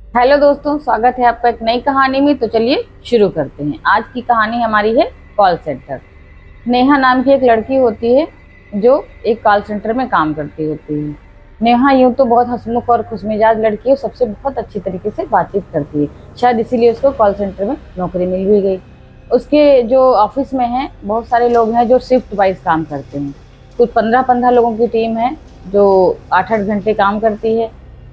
Hello दोस्तों, स्वागत है आपका एक नई कहानी में। तो चलिए शुरू करते हैं। आज की कहानी हमारी है कॉल सेंटर। नेहा नाम की एक लड़की होती है जो एक कॉल सेंटर में काम करती होती है। नेहा यूं तो बहुत हंसमुख और खुशमिजाज लड़की है, सबसे बहुत अच्छी तरीके से बातचीत करती है। शायद इसीलिए उसको कॉल सेंटर में नौकरी मिल भी गई। उसके जो ऑफिस में है बहुत सारे लोग हैं जो शिफ्ट वाइज काम करते हैं। कुछ 15-15 लोगों की टीम है जो 8-8 घंटे काम करती है।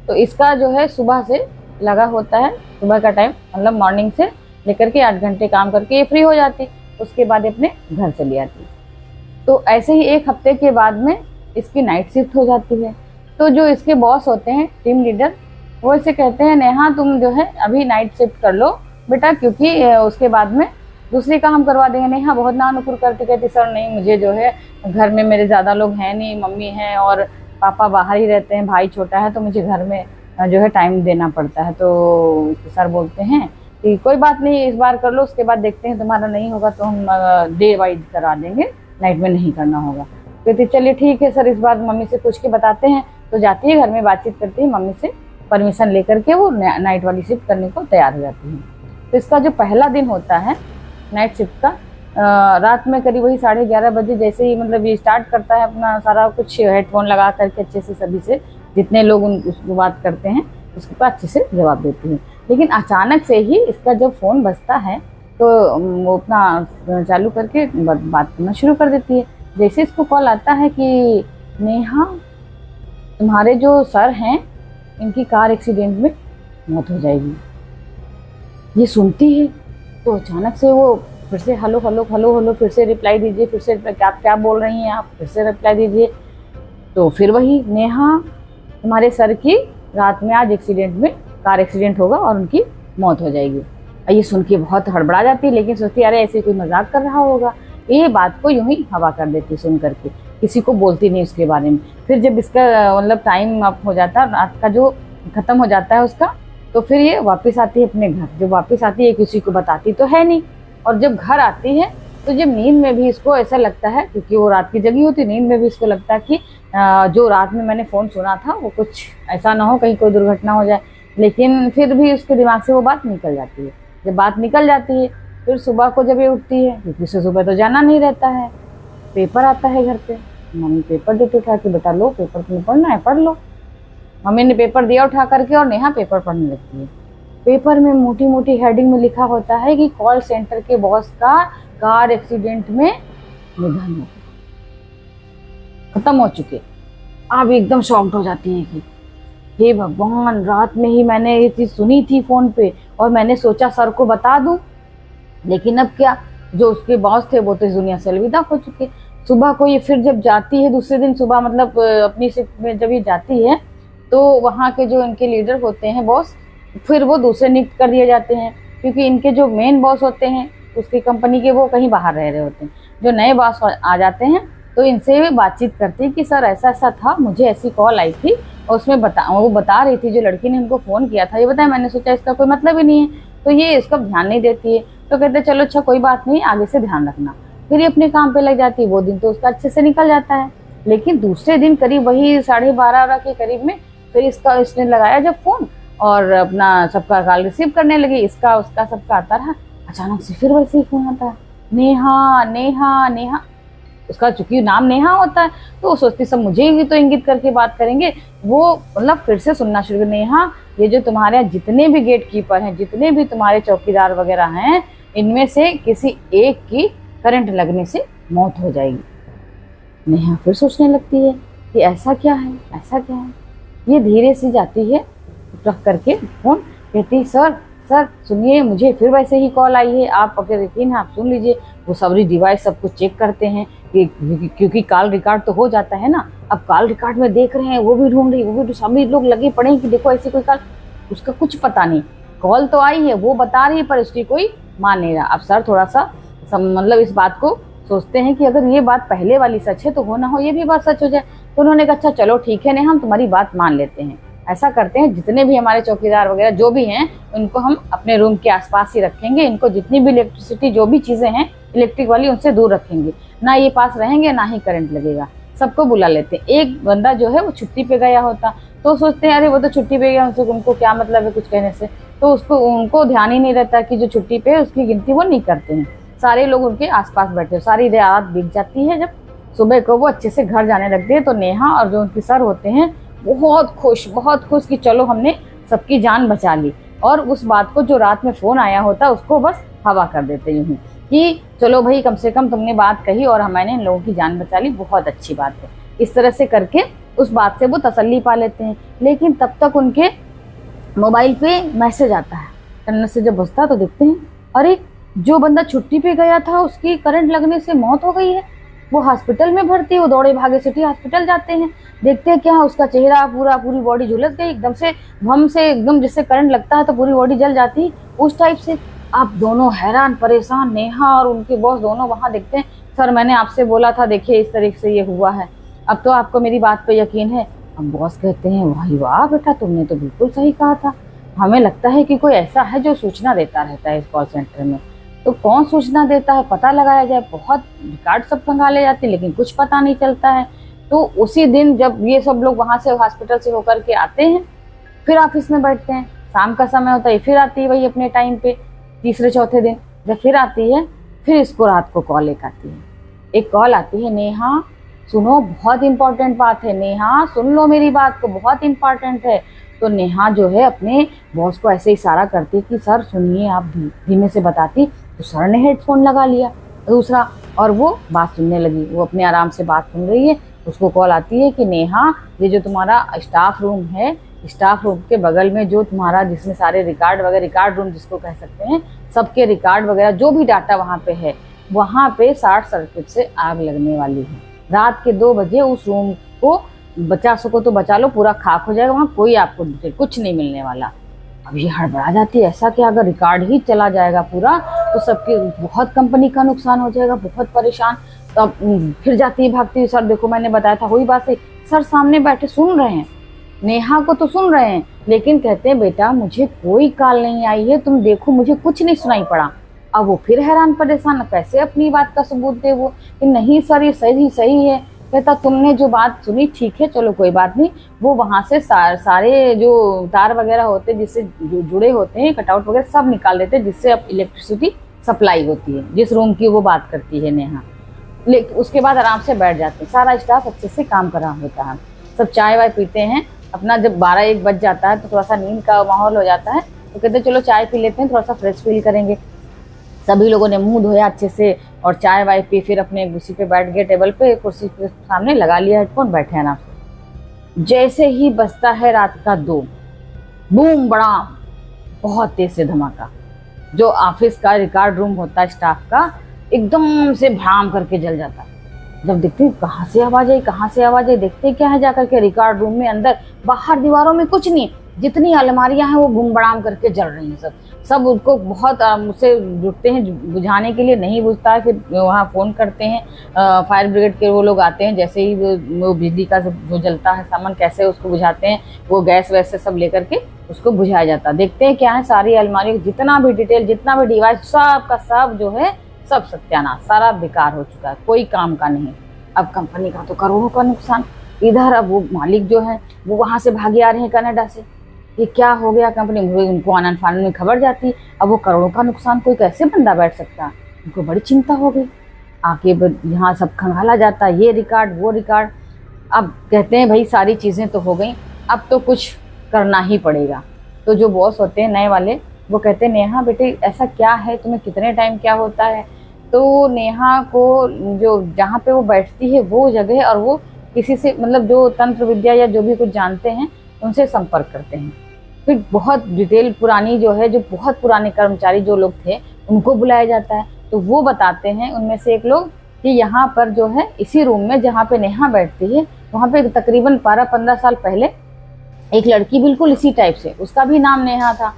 तो इसका जो है सुबह से लगा होता है, सुबह का टाइम मतलब मॉर्निंग से लेकर के 8 घंटे काम करके ये फ्री हो जाती, उसके बाद अपने घर चली आती। तो ऐसे ही एक हफ्ते के बाद में इसकी नाइट शिफ्ट हो जाती है। तो जो इसके बॉस होते हैं, टीम लीडर, वो इसे कहते हैं नेहा तुम जो है अभी नाइट शिफ्ट कर लो बेटा, क्योंकि उसके बाद में दूसरी काम करवा देंगे। नेहा बहुत नानुकुर करती, कहती सर नहीं, मुझे जो है घर में मेरे ज़्यादा लोग हैं नहीं, मम्मी हैं और पापा बाहर ही रहते हैं, भाई छोटा है, तो मुझे घर में जो है टाइम देना पड़ता है। तो सर बोलते हैं कि कोई बात नहीं, इस बार कर लो, उसके बाद देखते हैं, तुम्हारा नहीं होगा तो हम डे वाइज करा देंगे, नाइट में नहीं करना होगा। कहती चलिए ठीक है सर, इस बार मम्मी से पूछ के बताते हैं। तो जाती है घर में, बातचीत करती है मम्मी से, परमिशन लेकर के वो नाइट वाली शिफ्ट करने को तैयार हो जाती है। तो इसका जो पहला दिन होता है नाइट शिफ्ट का, रात में करीब वही 11:30 बजे जैसे ही मतलब ये स्टार्ट करता है अपना सारा कुछ, हेडफोन लगा करके अच्छे से सभी से जितने लोग उसको बात करते हैं उसके बाद अच्छे से जवाब देती है। लेकिन अचानक से ही इसका जब फ़ोन बजता है तो वो अपना चालू करके बात करना शुरू कर देती है। जैसे इसको कॉल आता है कि नेहा तुम्हारे जो सर हैं इनकी कार एक्सीडेंट में मौत हो जाएगी। ये सुनती है तो अचानक से वो फिर से हेलो हेलो हेलो हेलो, फिर से रिप्लाई दीजिए, फिर से क्या बोल रही हैं आप, फिर से रिप्लाई दीजिए। तो फिर वही नेहा तुम्हारे सर की रात में आज एक्सीडेंट में कार एक्सीडेंट होगा और उनकी मौत हो जाएगी। ये सुन के बहुत हड़बड़ा जाती है, लेकिन सोचती अरे ऐसे कोई मजाक कर रहा होगा। ये बात को यूं ही हवा कर देती सुन करके, किसी को बोलती नहीं उसके बारे में। फिर जब इसका मतलब टाइम अप हो जाता है, रात का जो खत्म हो जाता है उसका, तो फिर ये वापस आती है अपने घर। जब वापस आती है किसी को बताती तो है नहीं, और जब घर आती है तो जब नींद में भी इसको ऐसा लगता है, क्योंकि वो रात की जगी होती, नींद में भी इसको लगता है कि जो रात में मैंने फ़ोन सुना था वो कुछ ऐसा ना हो, कहीं कोई दुर्घटना हो जाए। लेकिन फिर भी उसके दिमाग से वो बात निकल जाती है। जब बात निकल जाती है फिर सुबह को जब ये उठती है, क्योंकि उसे सुबह तो जाना नहीं रहता है, पेपर आता है घर पे, मम्मी पेपर देती उठा के, बेटा लो पेपर तुम्हें पढ़ना है पढ़ लो। मम्मी ने पेपर दिया उठा करके और नेहा पेपर पढ़ने लगती है। पेपर में मोटी मोटी हेडिंग में लिखा होता है कि कॉल सेंटर के बॉस का कार एक्सीडेंट में निधन हो गया, खत्म हो चुके। आप एकदम शॉक्ड हो जाती है कि हे भगवान, रात में ही मैंने ये चीज़ सुनी थी फ़ोन पे और मैंने सोचा सर को बता दूं, लेकिन अब क्या, जो उसके बॉस थे वो तो इस दुनिया से अलविदा हो चुके। सुबह को ये फिर जब जाती है, दूसरे दिन सुबह मतलब अपनी शिफ्ट में जब ये जाती है, तो वहाँ के जो इनके लीडर होते हैं बॉस, फिर वो दूसरे नियुक्त कर दिए जाते हैं, क्योंकि इनके जो मेन बॉस होते हैं उसकी कंपनी के वो कहीं बाहर रह रहे होते हैं। जो नए बॉस आ जाते हैं तो इनसे बातचीत करती है कि सर ऐसा ऐसा था, मुझे ऐसी कॉल आई थी और उसमें वो बता रही थी, जो लड़की ने उनको फ़ोन किया था ये बताया, मैंने सोचा इसका कोई मतलब ही नहीं है, तो ये इसका ध्यान नहीं देती है। तो कहते चलो अच्छा कोई बात नहीं, आगे से ध्यान रखना। फिर ये अपने काम पे लग जाती है। वो दिन तो उसका अच्छे से निकल जाता है, लेकिन दूसरे दिन करीब वही 12:30 के करीब में फिर इसने लगाया जब फ़ोन और अपना सबका कॉल रिसीव करने लगी, इसका उसका सबका आता रहा। अचानक से फिर वैसे ही फ़ोन आता है, नेहा नेहा नेहा। उसका चूंकि नाम नेहा होता है तो वो सोचती सब मुझे ही तो इंगित करके बात करेंगे। वो मतलब फिर से सुनना शुरू कर, नेहा ये जो तुम्हारे यहाँ जितने भी गेट कीपर हैं, जितने भी तुम्हारे चौकीदार वगैरह हैं, इनमें से किसी एक की करंट लगने से मौत हो जाएगी। नेहा फिर सोचने लगती है कि ऐसा क्या है, ऐसा क्या है। ये धीरे से जाती है रख करके फोन, कहती सर सर सुनिए, मुझे फिर वैसे ही कॉल आई है, आप अगर यकीन है आप सुन लीजिए। वो सारी डिवाइस सब कुछ चेक करते हैं क्योंकि कॉल रिकॉर्ड तो हो जाता है ना। अब कॉल रिकॉर्ड में देख रहे हैं, वो भी ढूंढ रही, वो भी सभी लोग लगे पड़े हैं कि देखो ऐसी कोई कॉल, उसका कुछ पता नहीं। कॉल तो आई है, वो बता रही है, पर उसकी कोई मान नहीं रहा। अब सर थोड़ा सा मतलब इस बात को सोचते हैं कि अगर ये बात पहले वाली सच है तो हो ना हो ये भी बात सच हो जाए। तो उन्होंने कहा अच्छा चलो ठीक है ने, हम तुम्हारी बात मान लेते हैं। ऐसा करते हैं, जितने भी हमारे चौकीदार वगैरह जो भी हैं उनको हम अपने रूम के आसपास ही रखेंगे, इनको जितनी भी इलेक्ट्रिसिटी जो भी चीज़ें हैं इलेक्ट्रिक वाली उनसे दूर रखेंगे, ना ये पास रहेंगे ना ही करंट लगेगा। सबको बुला लेते हैं। एक बंदा जो है वो छुट्टी पे गया होता, तो सोचते हैं अरे वो तो छुट्टी पे गया, उनको क्या मतलब है कुछ कहने से। तो उनको ध्यान ही नहीं रहता कि जो छुट्टी पे है उसकी गिनती वो नहीं करते हैं। सारे लोग उनके आसपास बैठे, सारी रात बीत जाती है। जब सुबह को वो अच्छे से घर जाने लगते हैं तो नेहा और जो उनके सर होते हैं बहुत खुश कि चलो हमने सबकी जान बचा ली। और उस बात को जो रात में फोन आया होता उसको बस हवा कर देते यूं ही कि चलो भाई कम से कम तुमने बात कही और मैंने इन लोगों की जान बचा ली, बहुत अच्छी बात है। इस तरह से करके उस बात से वो तसल्ली पा लेते हैं। लेकिन तब तक उनके मोबाइल पे मैसेज आता है, टन्नस से जब बजता तो देखते हैं अरे जो बंदा छुट्टी पे गया था उसकी करंट लगने से मौत हो गई है, वो हॉस्पिटल में भर्ती। वो दौड़े भागे सिटी हॉस्पिटल जाते हैं, देखते हैं क्या उसका चेहरा पूरी बॉडी झुलस गई एकदम से, भम से एकदम जिससे करंट लगता है तो पूरी बॉडी जल जाती उस टाइप से। आप दोनों हैरान परेशान, नेहा और उनके बॉस दोनों वहां देखते हैं, सर मैंने आपसे बोला था, देखिए इस तरीके से ये हुआ है, अब तो आपको मेरी बात पे यकीन है। हम बॉस कहते हैं भाई वाह बेटा तुमने तो बिल्कुल सही कहा था, हमें लगता है कि कोई ऐसा है जो सूचना देता रहता है इस कॉल सेंटर में। तो कौन सूचना देता है पता लगाया जाए, बहुत रिकॉर्ड सब खंगाले जाते लेकिन कुछ पता नहीं चलता है। तो उसी दिन जब ये सब लोग वहां से हॉस्पिटल से होकर के आते हैं फिर ऑफिस में बैठते हैं, शाम का समय होता है, फिर आती है वही अपने टाइम पे। तीसरे चौथे दिन जब फिर आती है, फिर इसको रात को कॉल एक आती है, एक कॉल आती है, नेहा सुनो बहुत इंपॉर्टेंट बात है, नेहा सुन लो मेरी बात को, बहुत इंपॉर्टेंट है। तो नेहा जो है अपने बॉस को ऐसे इशारा करती कि सर सुनिए, आप धीमे से बताती। तो सर ने हेडफोन लगा लिया दूसरा और वो बात सुनने लगी, वो अपने आराम से बात सुन रही है। उसको कॉल आती है कि नेहा ये जो तुम्हारा स्टाफ रूम है, स्टाफ रूम के बगल में जो तुम्हारा जिसमें सारे रिकॉर्ड वगैरह, रिकॉर्ड रूम जिसको कह सकते हैं, सबके रिकॉर्ड वगैरह जो भी डाटा वहाँ पे है, वहाँ पे शॉर्ट सर्किट से आग लगने वाली है। रात के 2 बजे उस रूम को बचा सको तो बचा लो, पूरा खाक हो जाएगा, वहाँ कोई आपको कुछ नहीं मिलने वाला। अब ये हड़बड़ा जाती है, ऐसा कि अगर रिकॉर्ड ही चला जाएगा पूरा तो सबके बहुत कंपनी का नुकसान हो जाएगा, बहुत परेशान। तो अब फिर जाती है भागती है, सर देखो मैंने बताया था, हुई बात है। सर सामने बैठे सुन रहे हैं, नेहा को तो सुन रहे हैं, लेकिन कहते हैं बेटा मुझे कोई कॉल नहीं आई है, तुम देखो मुझे कुछ नहीं सुनाई पड़ा। अब वो फिर हैरान परेशान, कैसे अपनी बात का सबूत दे वो कि नहीं सर ये सही है। कहता तुमने जो बात सुनी ठीक है, चलो कोई बात नहीं, वो वहां से सारे जो तार वगैरह होते हैं जिससे जुड़े होते हैं, कटआउट वगैरह सब निकाल देते हैं, जिससे अब इलेक्ट्रिसिटी सप्लाई होती है, जिस रूम की वो बात करती है नेहा। लेकिन उसके बाद आराम से बैठ जाते हैं, सारा स्टाफ अच्छे से काम कर रहा होता है, सब चाय वाय पीते हैं अपना। जब 12-1 बज जाता है तो थोड़ा सा नींद का माहौल हो जाता है, तो कहते चलो चाय पी लेते हैं, थोड़ा सा फ्रेश फील करेंगे। सभी लोगों ने मुंह धोया अच्छे से और चाय वाय पी, फिर अपने कुर्सी पे बैठ गए, टेबल पे कुर्सी के सामने लगा लिया हेडफोन, बैठे आराम से। जैसे ही बजता है रात का 2, बूम बड़ा बहुत तेज से धमाका, जो ऑफिस का रिकॉर्ड रूम होता है स्टाफ का, एकदम से भ्राम करके जल जाता है। जब देखते हैं कहाँ से आवाज आई, देखते क्या है जाकर के रिकॉर्ड रूम में, अंदर बाहर दीवारों में कुछ नहीं, जितनी अलमारियां हैं वो बुमबड़ाम करके जल रही हैं। सब उनको बहुत उससे जुटते हैं बुझाने के लिए, नहीं बुझता है, फिर वहाँ फ़ोन करते हैं, फायर ब्रिगेड के वो लोग आते हैं, जैसे ही वो बिजली का जो जलता है सामान कैसे उसको बुझाते हैं, वो गैस वैसे सब लेकर के उसको बुझाया जाता है। देखते हैं क्या है, सारी अलमारी जितना भी डिटेल, जितना भी डिवाइस, सब का सब जो है सब सत्यानाश, सारा बेकार हो चुका है, कोई काम का नहीं। अब कंपनी का तो करोड़ों का नुकसान। इधर अब वो मालिक जो है वो वहाँ से भागे आ रहे हैं कनाडा से, ये क्या हो गया कंपनी, उनको आनंद फानंद में खबर जाती, अब वो करोड़ों का नुकसान कोई कैसे बंदा बैठ सकता, उनको बड़ी चिंता हो गई। आके यहाँ सब खंगाला जाता, ये रिकॉर्ड वो रिकॉर्ड। अब कहते हैं भाई सारी चीज़ें तो हो गई, अब तो कुछ करना ही पड़ेगा। तो जो बॉस होते हैं नए वाले, वो कहते हैं नेहा बेटे ऐसा क्या है, तुम्हें कितने टाइम क्या होता है। तो नेहा को जो जहाँ पे वो बैठती है वो जगह, और वो किसी से मतलब जो तंत्र विद्या या जो भी कुछ जानते हैं उनसे संपर्क करते हैं। फिर बहुत डिटेल पुरानी जो है, जो बहुत पुराने कर्मचारी जो लोग थे उनको बुलाया जाता है, तो वो बताते हैं उनमें से एक लोग कि यहाँ पर जो है इसी रूम में जहाँ पे नेहा बैठती है, वहाँ पे तकरीबन 12-15 साल पहले एक लड़की बिल्कुल इसी टाइप से, उसका भी नाम नेहा था,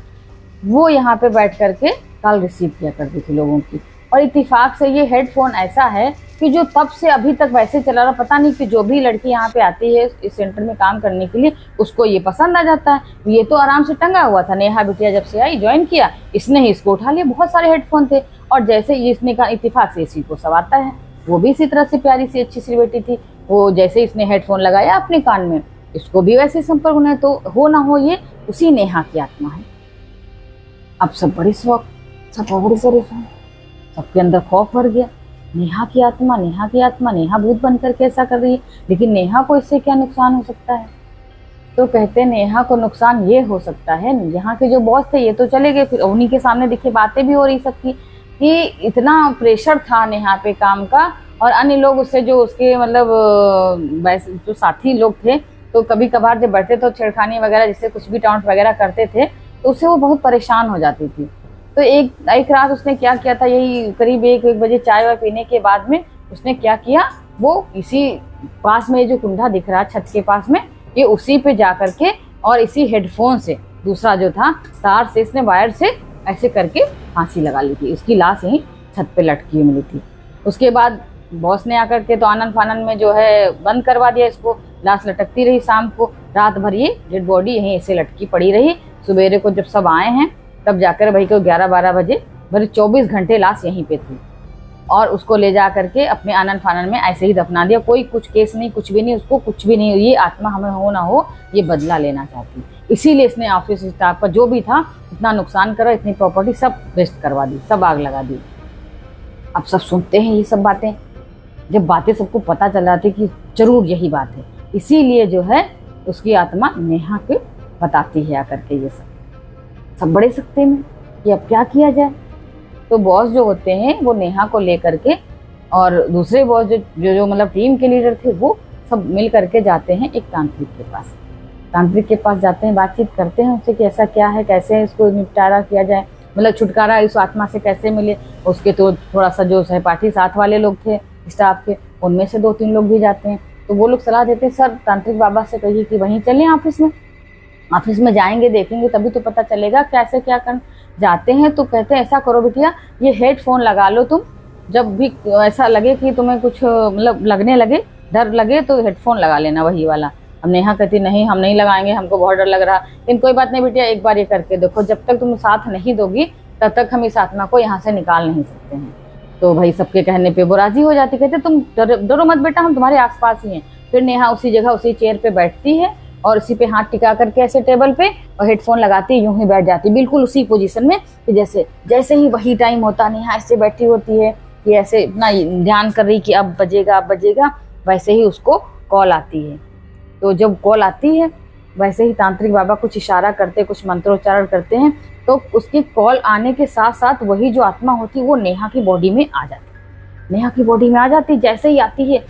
वो यहाँ पे बैठ करके कॉल रिसीव किया करती थी लोगों की। और इत्तेफाक से ये हेडफोन ऐसा है कि जो तब से अभी तक वैसे चला रहा, पता नहीं कि जो भी लड़की यहाँ पे आती है इस सेंटर में काम करने के लिए उसको ये पसंद आ जाता है। ये तो आराम से टंगा हुआ था, नेहा बिटिया जब से आई ज्वाइन किया, इसने ही इसको उठा लिया, बहुत सारे हेडफोन थे, और जैसे ही इसने कहा इत्तेफाक से इसी को सवारता है, वो भी इसी तरह से प्यारी सी अच्छी सी बेटी थी, वो जैसे इसने हेडफोन लगाया अपने कान में, इसको भी वैसे संपर्क होना है, तो हो ना हो ये उसी नेहा की आत्मा है। अब सब बड़े शौक, सब बड़े परेशान, सबके अंदर खौफ भर गया। नेहा की आत्मा, नेहा की आत्मा, नेहा भूत बन करके ऐसा कर रही है, लेकिन नेहा को इससे क्या नुकसान हो सकता है? तो कहते हैं नेहा को नुकसान ये हो सकता है, यहाँ के जो बॉस थे ये तो चले गए, फिर उन्हीं के सामने दिखे बातें भी हो रही सबकी कि इतना प्रेशर था नेहा पे काम का, और अन्य लोग उससे जो उसके मतलब वैसे जो साथी लोग थे, तो कभी कभार जब बैठे तो छेड़खानी वगैरह जिससे कुछ भी टाउंट वगैरह करते थे, तो उससे वो बहुत परेशान हो जाती थी। तो एक रात उसने क्या किया था, यही करीब 1 बजे चाय वाय पीने के बाद में उसने क्या किया, वो इसी पास में जो कुंडा दिख रहा छत के पास में, ये उसी पे जा करके और इसी हेडफोन से दूसरा जो था तार से इसने वायर से ऐसे करके फांसी लगा ली थी। उसकी लाश यहीं छत पे लटकी हुई मिली थी। उसके बाद बॉस ने आकर के तो आनन फानन में जो है बंद करवा दिया इसको। लाश लटकती रही, शाम को रात भर ये डेड बॉडी यहीं ऐसे लटकी पड़ी रही। सवेरे को जब सब आए हैं तब जाकर भाई को 11-12 बजे, भले 24 घंटे लाश यहीं पे थी, और उसको ले जा करके अपने आनन फानन में ऐसे ही दफना दिया। कोई कुछ केस नहीं, कुछ भी नहीं, उसको कुछ भी नहीं। ये आत्मा हमें हो ना हो ये बदला लेना चाहती, इसीलिए इसने ऑफिस स्टाफ का जो भी था इतना नुकसान करा, इतनी प्रॉपर्टी सब वेस्ट करवा दी, सब आग लगा दी। अब सब सुनते हैं ये सब बातें, जब बातें सबको पता चल जाती कि जरूर यही बात है, इसीलिए जो है उसकी आत्मा नेहा के बताती है आकर के ये सब बड़े सकते में कि अब क्या किया जाए। तो बॉस जो होते हैं वो नेहा को लेकर के, और दूसरे बॉस जो मतलब टीम के लीडर थे, वो सब मिल करके जाते हैं एक तांत्रिक के पास। तांत्रिक के पास जाते हैं, बातचीत करते हैं उससे कि ऐसा क्या है, कैसे इसको निपटारा किया जाए, मतलब छुटकारा इस आत्मा से कैसे मिले। उसके तो थोड़ा सा जो सहपाठी साथ वाले लोग थे स्टाफ के, उनमें से 2-3 लोग भी जाते हैं। तो वो लोग सलाह देते हैं, सर तांत्रिक बाबा से कहिए कि वहीं चलें ऑफिस में जाएंगे, देखेंगे तभी तो पता चलेगा कैसे क्या कर। जाते हैं तो कहते हैं ऐसा करो बिटिया, ये हेडफोन लगा लो तुम, जब भी ऐसा लगे कि तुम्हें कुछ मतलब लगने लगे, डर लगे, तो हेडफोन लगा लेना वही वाला। अब नेहा कहती नहीं हम नहीं लगाएंगे, हमको बहुत डर लग रहा। लेकिन कोई बात नहीं बिटिया, एक बार ये करके देखो, जब तक तुम साथ नहीं दोगी तब तक हम इस आत्मा को यहाँ से निकाल नहीं सकते हैं। तो भाई सबके कहने पे वो राजी हो जाती, कहते तुम डरो मत बेटा, हम तुम्हारे आसपास ही हैं। फिर नेहा उसी जगह उसी चेयर पे बैठती है और उसी पे हाथ टिका करके ऐसे टेबल पे, और हेडफोन लगाती यूं ही बैठ जाती, बिल्कुल उसी पोजीशन में कि जैसे ही वही टाइम होता नेहा ऐसे बैठी होती है कि ऐसे इतना ध्यान कर रही कि अब बजेगा, वैसे ही उसको कॉल आती है। तो जब कॉल आती है वैसे ही तांत्रिक बाबा कुछ इशारा करते, कुछ मंत्रोच्चारण करते हैं, तो उसकी कॉल आने के साथ साथ वही जो आत्मा होती है वो नेहा की बॉडी में आ जाती। नेहा की बॉडी में आ जाती, जैसे ही आती है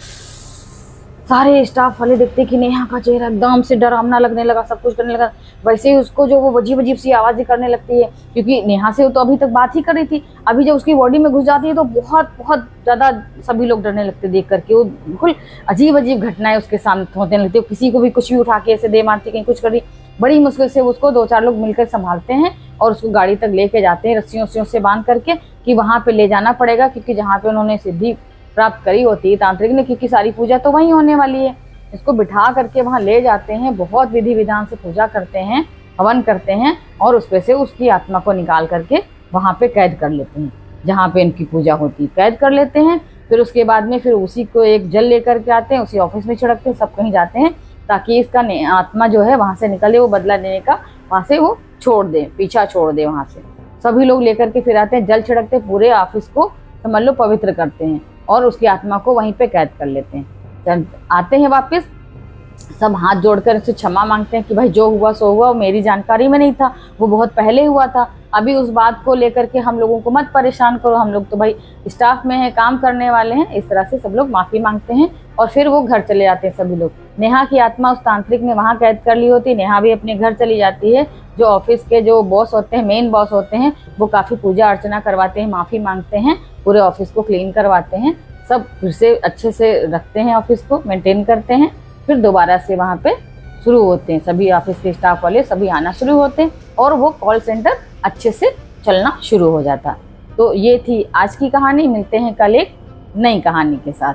सारे स्टाफ वाले देखते कि नेहा का चेहरा एकदम से डरावना लगने लगा, सब कुछ करने लगा। वैसे ही उसको जो वो अजीब सी आवाज़ें करने लगती है, क्योंकि नेहा से वो तो अभी तक बात ही कर रही थी, अभी जब उसकी बॉडी में घुस जाती है तो बहुत ज़्यादा सभी लोग डरने लगते देख करके। वो बिल्कुल अजीब घटनाएं उसके सामने होने लगती है, किसी को भी कुछ भी उठा के ऐसे दे मारती, कहीं कुछ कर रही। बड़ी मुश्किल से उसको 2-4 लोग मिलकर संभालते हैं और उसको गाड़ी तक लेके जाते हैं रस्सियों से बांध करके कि वहाँ पे ले जाना पड़ेगा, क्योंकि जहाँ पे उन्होंने सिद्धि प्राप्त करी होती है तांत्रिक ने, क्योंकि सारी पूजा तो वहीं होने वाली है। इसको बिठा करके वहाँ ले जाते हैं, बहुत विधि विधान से पूजा करते हैं, हवन करते हैं, और उस पे से उसकी आत्मा को निकाल करके वहाँ पे कैद कर लेते हैं, जहाँ पे इनकी पूजा होती है कैद कर लेते हैं। फिर उसके बाद में फिर उसी को एक जल लेकर के आते हैं, उसी ऑफिस में छिड़कते हैं, सब कहीं जाते हैं ताकि इसका आत्मा जो है वहाँ से निकले, वो बदला लेने का वहाँ से वो छोड़ दे, पीछा छोड़ दे वहाँ से। सभी लोग लेकर के फिर आते हैं, जल छिड़कते, पूरे ऑफिस को समझ लो पवित्र करते हैं और उसकी आत्मा को वहीं पे कैद कर लेते हैं। जब आते हैं वापस सब हाथ जोड़कर उससे क्षमा मांगते हैं कि भाई जो हुआ सो हुआ, वो मेरी जानकारी में नहीं था, वो बहुत पहले हुआ था, अभी उस बात को लेकर के हम लोगों को मत परेशान करो, हम लोग तो भाई स्टाफ में हैं, काम करने वाले हैं। इस तरह से सब लोग माफ़ी मांगते हैं और फिर वो घर चले जाते हैं सभी लोग। नेहा की आत्मा उस तांत्रिक ने वहाँ कैद कर ली होती, नेहा भी अपने घर चली जाती है। जो ऑफिस के जो बॉस होते हैं, मेन बॉस होते हैं, वो काफ़ी पूजा अर्चना करवाते हैं, माफ़ी मांगते हैं, पूरे ऑफिस को क्लीन करवाते हैं, सब फिर से अच्छे से रखते हैं, ऑफिस को मेंटेन करते हैं। फिर दोबारा से वहाँ पे शुरू होते हैं, सभी ऑफिस के स्टाफ वाले सभी आना शुरू होते हैं और वो कॉल सेंटर अच्छे से चलना शुरू हो जाता। तो ये थी आज की कहानी, मिलते हैं कल एक नई कहानी के साथ।